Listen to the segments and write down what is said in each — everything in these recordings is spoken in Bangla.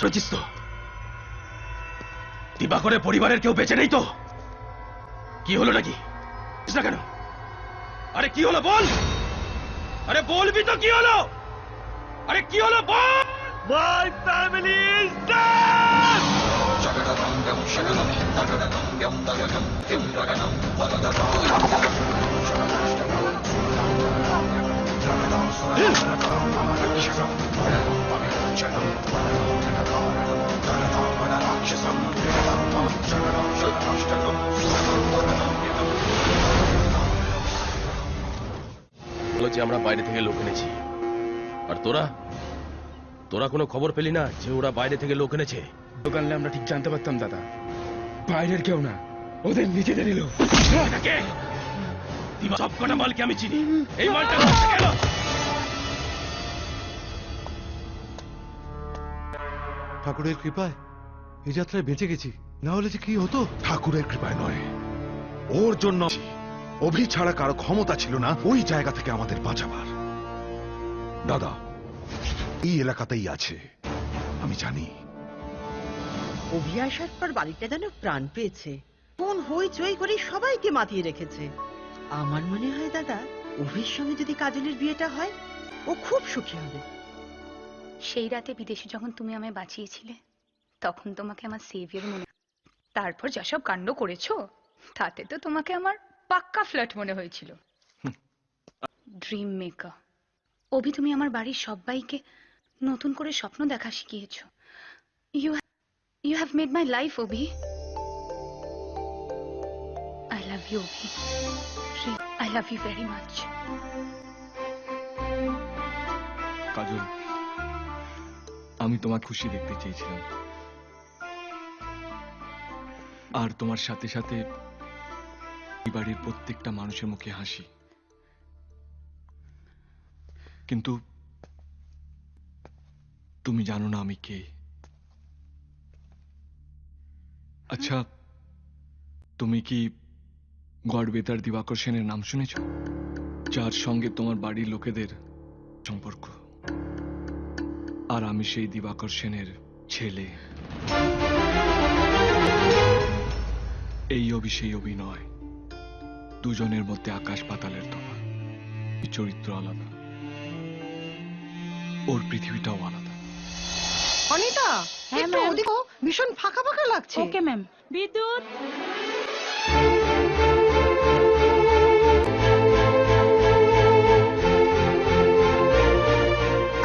শুনেছিস তো? দিবাকরের পরিবারের কেউ বেঁচে নেই তো? কি হলো নাকি? না কেন? আরে কি হলো বল? আরে বলবি তো কি হলো? আরে কি হলো বল? My family is dead! বলো যে আমরা বাইরে থেকে লোক এনেছি, আর তোরা তোরা কোনো খবর পেলি না যে ওরা বাইরে থেকে লোক এনেছে? দোকানলে আমরা ঠিক জানতে পারতাম দাদা, বাইরের কেউ না, ওদের নিজেদের এলো। সব কটা মালকে আমি চিনি। এই মালটা কোথা থেকে এলো? ঠাকুরের কৃপায় এই যাত্রায় বেঁচে গেছি, না হলে যে কি হতো। ঠাকুরের কৃপায় নয়, ওর জন্য। অভি ছাড়া কারো ক্ষমতা ছিল না ওই জায়গা থেকে আমাদের বাঁচাবার। দাদা এই এলাকাতেই আছে, আমি জানি। অভি আসার পর বাড়িটা যেন প্রাণ পেয়েছে। কোন হইচই করে সবাইকে মাতিয়ে রেখেছে। আমার মনে হয় দাদা, অভির সঙ্গে যদি কাজলের বিয়েটা হয়, ও খুব সুখী হবে। সেই রাতে বিদেশে যখন তুমি আমায় বাঁচিয়েছিলে, তখন তোমাকে আমার সেভিয়ার মনে, তারপর যা সব কাণ্ড করেছো তাতে তো তোমাকে আমার পাক্কা ফ্ল্যাট মনে হয়েছিল। ড্রিম মেকার অভি, তুমি আমার বাড়ির সবাইকে নতুন করে স্বপ্ন দেখা শিখিয়েছো। You have made my life Abhi. I love you Abhi, I love you very much. Kajal, আমি তোমার খুশি দেখতে চেয়েছিলাম, আর তোমার সাথে সাথে এই বাড়ির প্রত্যেকটা মানুষের মুখে হাসি। কিন্তু তুমি জানো না আমি কে। আচ্ছা, তুমি কি গড়বেতার দিবাকর সেনের নাম শুনেছ? যার সঙ্গে তোমার বাড়ির লোকেদের সম্পর্ক। আর আমি সেই দিবাকর সেনের ছেলে। এই অভি সেই অভি নয়, দুজনের মধ্যে আকাশ পাতালের তফাৎ। চরিত্র আলাদা, ওর পৃথিবীটাও আলাদা। অনিতা, একটু ওদিকে, ভীষণ ফাঁকা ফাঁকা লাগছে। Okay ma'am. বিদ্যুৎ।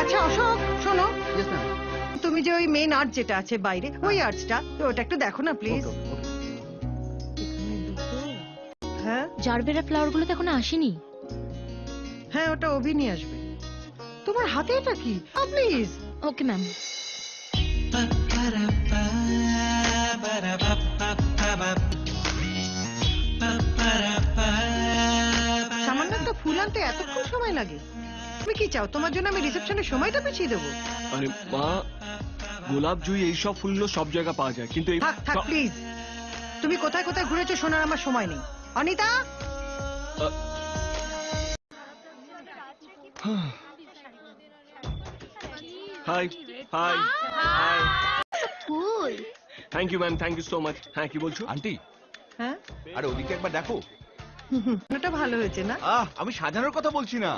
আচ্ছা অশোক, শোনো, তুমি যে ওই মেন আর্চ যেটা আছে বাইরে, ওই আর্চটা, তো ওটা একটু দেখো না প্লিজ। হ্যাঁ জারবেরা ফ্লাওয়ার গুলো তো এখনো আসেনি। হ্যাঁ, ওটা অভি নিয়ে আসবে। তোমার হাতে এটা কি? প্লিজ। Okay ma'am. সামান্য একটা ফুল আনতে এতক্ষণ সময় লাগে? তুমি কি চাও তোমার জন্য আমি রিসেপশনের সময়টা পিছিয়ে দেবো? আরে মা, গোলাপ জুঁই এইসব ফুলগুলো সব জায়গায় পাওয়া যায়, কিন্তু থাক থাক প্লিজ। তুমি কোথায় কোথায় ঘুরেছো শোনার আমার সময় নেই। Anita, hi hi hi. ফুল। Thank you ma'am, thank you so much. হ্যাঁ, কি বলছো আন্টি, হ্যাঁ আরে ওদিকে একবার দেখো। ওটা ভালো হয়েছে না? আমি সাজানোর কথা বলছি না।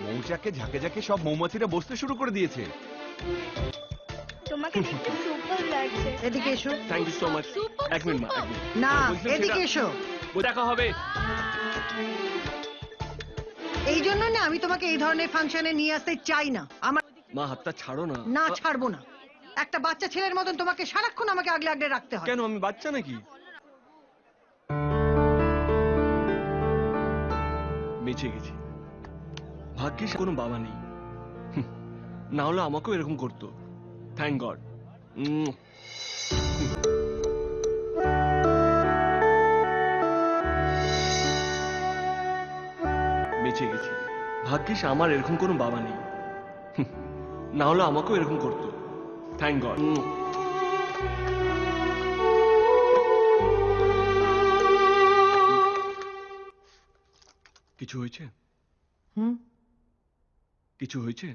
মৌচাকে ঝাঁকে ঝাঁকে সব মৌমাছিরা বসতে শুরু করে দিয়েছে। তোমাকে দেখতে সুপার লাগছে। এদিকে এসো। Thank you so much. এক মিনিট মা, এক মিনিট। না, বলছিলাম এদিকে সেটা- এসো। দেখা হবে। এই জন্য না আমি তোমাকে এই ধরনের ফাংশনে নিয়ে আসতে চাই না। আমার মা হাতটা ছাড়ো না। না ছাড়বো না। একটা বাচ্চা ছেলের মতন তোমাকে সারাক্ষণ আমাকে আগলে আগলে রাখতে হয়। কেন, আমি বাচ্চা নাকি? বেঁচে গেছি, ভাগ্যিস কোনো বাবা নেই, না হলে আমাকেও এরকম করতো। Thank god. বেঁচে গেছি, ভাগ্যিস আমার এরকম কোনো বাবা নেই, না হলে আমাকেও এরকম করতো। Thank god. কিছু হয়েছে? কিছু হয়েছে?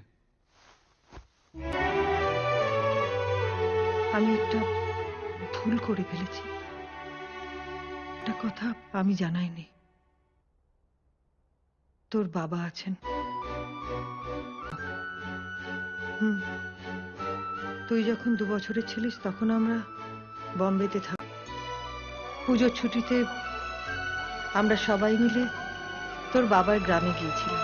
আমি একটা ভুল করে ফেলেছি। একটা কথা আমি জানাইনি, তোর বাবা আছেন। তুই যখন 2 বছরের ছিলিস তখন আমরা বম্বেতে থাক, পুজোর ছুটিতে আমরা সবাই মিলে তোর বাবার গ্রামে গিয়েছিলাম।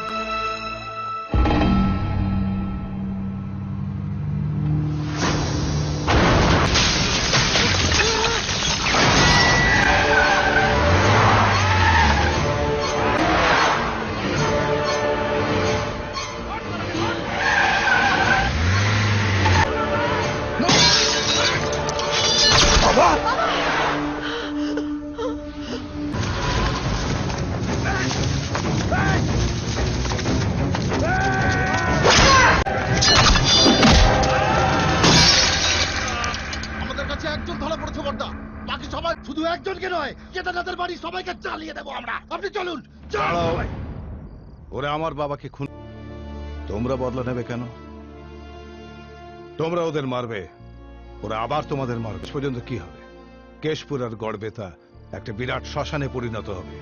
আমাদের কাছে একজন ধরা পড়েছে বর্দা, বাকি সবাই শুধু একজনকে নয়, কেদারনাথের বাড়ি সবাইকে চালিয়ে দেবো আমরা। আপনি চলুন। দাঁড়াও। ওরা আমার বাবাকে খুন, তোমরা বদলা নেবে কেন? তোমরা ওদের মারবে, ওরা আবার তোমাদের মারবে। শেষ পর্যন্ত কি হবে? কেশপুর আর গড়বেতা একটা বিরাট শ্মশানে পরিণত হবে।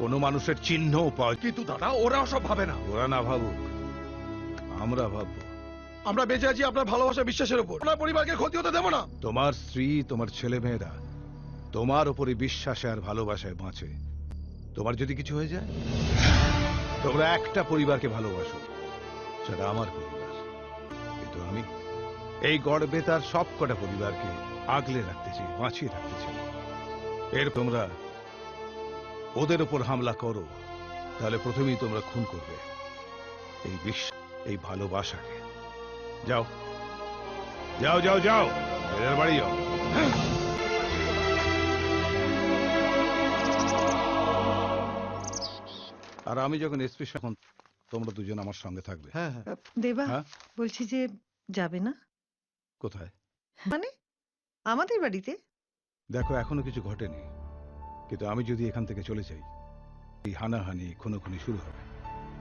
কোনো মানুষের চিহ্নও পাওয়া। কিন্তু দাদা ওরা সব ভাবে না। ওরা না ভাবুক, আমরা ভাববো। আমরা বেঁচে আছি আপনার ভালোবাসা বিশ্বাসের উপর। আপনার পরিবারকে ক্ষতি হতে দেবো না। তোমার স্ত্রী, তোমার ছেলে মেয়েরা তোমার উপরে বিশ্বাসে আর ভালোবাসায় বাঁচে। তোমার যদি কিছু হয়ে যায়, তোমরা একটা পরিবারকে ভালোবাসো, সেটা আমার পরিবার। কিন্তু আমি এই গড়বেতার সব কটা পরিবারকে আগলে রাখতে চাই, বাঁচিয়ে রাখতে চাই। এর তোমরা ওদের উপর হামলা করো, তাহলে প্রথমেই তোমরা খুন করবে এই বিশ্বাস, এই ভালোবাসাকে। যাও যাও যাও যাও, এদের বাড়ি যাও। আর আমি যখন এসপি, এখন তোমরা দুজন আমার সঙ্গে থাকবে। হ্যাঁ হ্যাঁ। দেবা, হ্যাঁ? বলছি যে যাবে না? কোথায়? মানে আমাদের বাড়িতে? দেখো, এখনো কিছু ঘটেনি, কিন্তু আমি যদি এখান থেকে চলে যাই, এই হানাহানি খুনোখুনি শুরু হবে,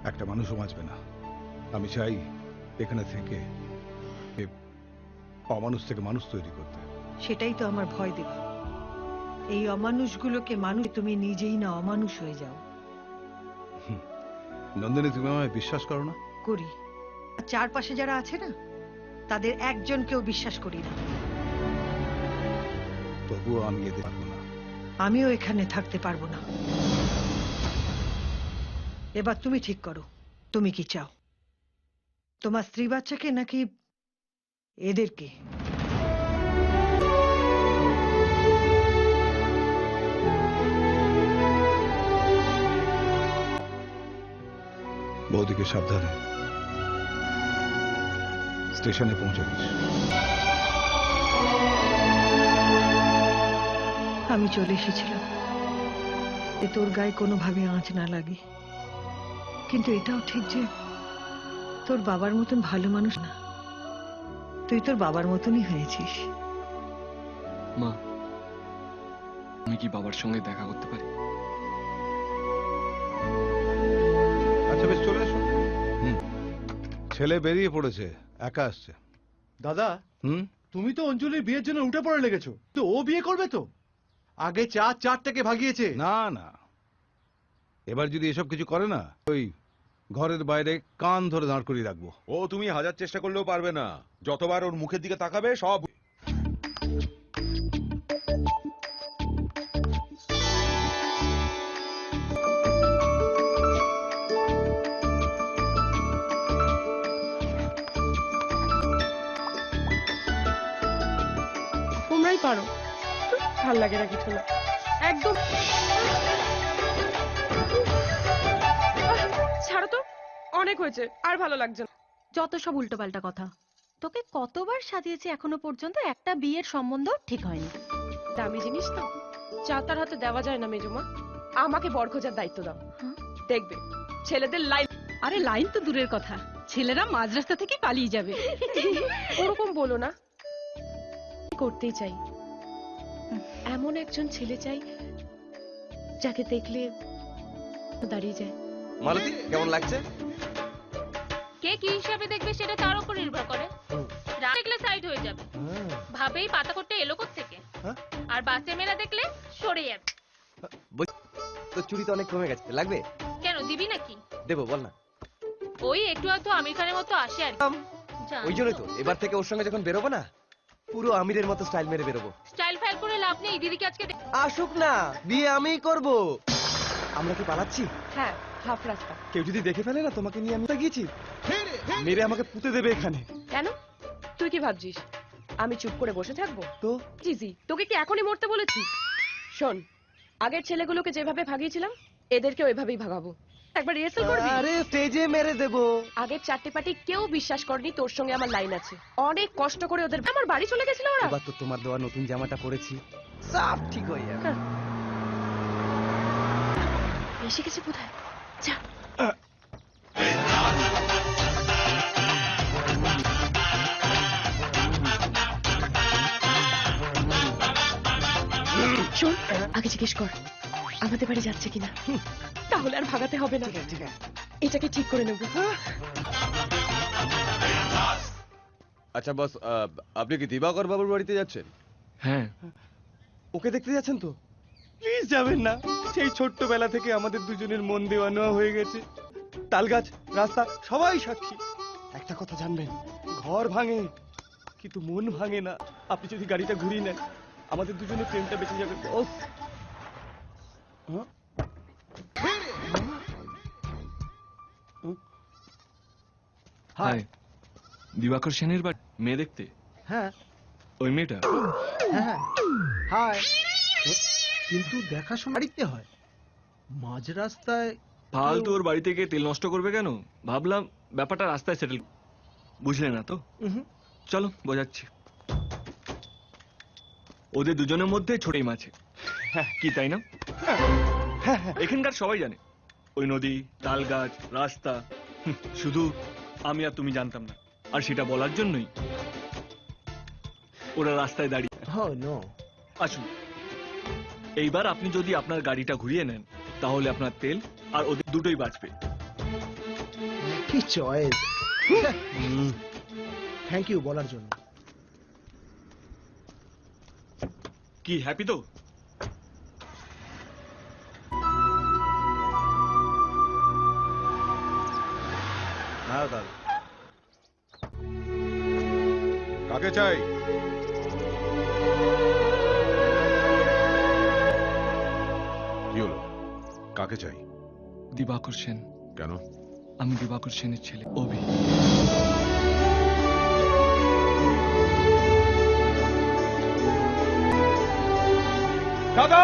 একটা মানুষও বাঁচবে না। আমি চাই এখানে থেকে এ অমানুষ থেকে মানুষ তৈরি করতে। সেটাই তো আমার ভয় দেবা। এই অমানুষগুলোকে মানুষ, তুমি নিজেই না অমানুষ হয়ে যাও। নন্দিনী, তুমি আমায় বিশ্বাস করো না? করি। আর চারপাশে যারা আছে না, তাদের একজনকেও বিশ্বাস করি না। তবুও আমি এদের পারবো না। আমিও এখানে থাকতে পারবো না। এবার তুমি ঠিক করো, তুমি কি চাও? তোমার স্ত্রী বাচ্চাকে নাকি এদেরকে? বৌদিকে সাবধানে স্টেশনে পৌঁছে দিস। আমি চলে এসেছিলাম যে তোর গায়ে কোনোভাবে আঁচ না লাগে, কিন্তু এটাও ঠিক যে তোর বাবার মতন ভালো মানুষ না। তুই তোর বাবার মতনই হয়েছিস। মা, আমি কি বাবার সঙ্গে দেখা করতে পারি? আচ্ছা বেশ, চলে এসো। ছেলে বেরিয়ে পড়েছে, একা আসছে। দাদা, তুমি তো অঞ্জলির বিয়ের জন্য উঠে পড়ে লেগেছো, তো ও বিয়ে করবে তো? আগে চারটাকে ভাগিয়েছে। না না, এবার যদি এসব কিছু করে না, ওই ঘরের বাইরে কান ধরে দাঁড় করিয়ে রাখবো। ও তুমি হাজার চেষ্টা করলেও পারবে না। যতবার ওর মুখের দিকে তাকাবে সব। তোমরাই পারো, ভাল লাগে না কিছু না একদম। ছাড়ো তো, অনেক হয়েছে, আর ভালো লাগছে না। যত সব উল্টোপাল্টা কথা। তোকে কতবার সাজিয়েছি, এখনো পর্যন্ত একটা বিয়ের সম্বন্ধ ঠিক হয়নি। দামি জিনিস তো চা তার হাতে দেওয়া যায় না। মেজমা, আমাকে বর খোঁজার দায়িত্ব দাও। দেখবে ছেলেদের লাইন। আরে লাইন তো দূরের কথা, ছেলেরা মাঝ রাস্তা থেকে পালিয়ে যাবে। ওরকম বলো না, করতেই চাই। এমন একজন ছেলে চাই যাকে দেখলে দাঁড়িয়ে যায়। মালতী, কেমন লাগছে? কে কি হিসাবে দেখবে সেটা তার উপর নির্ভর করে। দেখলে সাইড হয়ে যাবে। ভাবেই পাতা করতে এলো থেকে হ্যাঁ? আর বাসে মেলা দেখলে সরে যাবে। তোর চুরি তো অনেক কমে গেছে, লাগবে? কেন দিবি নাকি? দেবো, বল না। ওই একটু আধটু আমির খানের মতো আসে আর ওই জন্যই তো এবার থেকে ওর সঙ্গে যখন বেরোবো না, পুরো আমিরের মতো স্টাইল মেরে বেরোবো। স্টাইল ফাইল করে লাভ নেই, দিদিকে আজকে আসুক না, বিয়ে আমিই করব। আমরা কি পালাচ্ছি? হ্যাঁ, হাফ রাস্তা। কেউ যদি দেখে ফেলে না তোমাকে নিয়ে আমি তো গিয়েছি, মেরে আমাকে পুঁতে দেবে এখানে। কেন? তুই কি ভাবছিস আমি চুপ করে বসে থাকবো? তো জিজি, তোকে কি এখনই মরতে বলেছি? শোন, আগের ছেলেগুলোকে যেভাবে ভাগিয়েছিলাম এদেরকে ওইভাবেই ভাগাবো। একবার রিহার্সাল করবি? আরে স্টেজে মেরে দেবো। আগের চারটে পার্টি কেউ বিশ্বাস করেনি তোর সঙ্গে আমার লাইন আছে। অনেক কষ্ট করে ওদের আমার বাড়ি চলে গেছিল ওরা। এবার তো তোমার দেওয়া নতুন জামাটা পরেছি, সব ঠিক হয়ে যাবে। এসে গেছে বোধহয়, যা। শোন, আগে জিজ্ঞেস কর আমাদের বাড়ি যাচ্ছে কিনা, তাহলে আর ভাগাতে হবে না। ঠিক আছে, এটাকে ঠিক করে নেব। আচ্ছা বস, আপনি কি দিবাকর বাবুর বাড়িতে যাচ্ছেন? হ্যাঁ। ওকে দেখতে যাচ্ছেন তো? প্লিজ যাবেন না, সেই ছোট্টবেলা থেকে আমাদের দুজনের মন দেওয়া নেওয়া হয়ে গেছে। তালগাছ, রাস্তা, সবাই সাক্ষী। একটা কথা জানবেন, ঘর ভাঙে কিন্তু মন ভাঙে না। আপনি যদি গাড়িটা ঘুরিয়ে নেন, আমাদের দুজনের প্রেমটা বেঁচে যাবে বস। হাই, দিবাকর সেনের বাড়ি মেয়ে দেখতে? হ্যাঁ। ওই মেয়েটা? হ্যাঁ। হাই। কিন্তু দেখাশোনা বাড়িতে হয়, মাঝ রাস্তায়। ফালতু ওর বাড়িতে গিয়ে তেল নষ্ট করবে কেন? ভাবলাম ব্যাপারটা রাস্তায় সেটেল। বুঝলে না তো? চলো বোঝাচ্ছি। ওদের দুজনের মধ্যে ছোটই মাছে, কি তাই না? এখানকার সবাই জানে ওই নদী, তাল গাছ, রাস্তা, শুধু আমি আর তুমি জানতাম না। আর সেটা বলার জন্যই ওরা রাস্তায় দাঁড়িয়ে। আসুন, এইবার আপনি যদি আপনার গাড়িটা ঘুরিয়ে নেন, তাহলে আপনার তেল আর ওদের দুটোই বাঁচবে। কি চয়েস! থ্যাংক ইউ বলার জন্য। কি হ্যাপি তো? হ্যাঁ দাদা। কাকে চাই? কি হলো? কাকে চাই? দিবাকর সেন। কেন? আমি দিবাকর সেনের ছেলে অভি। দাদা!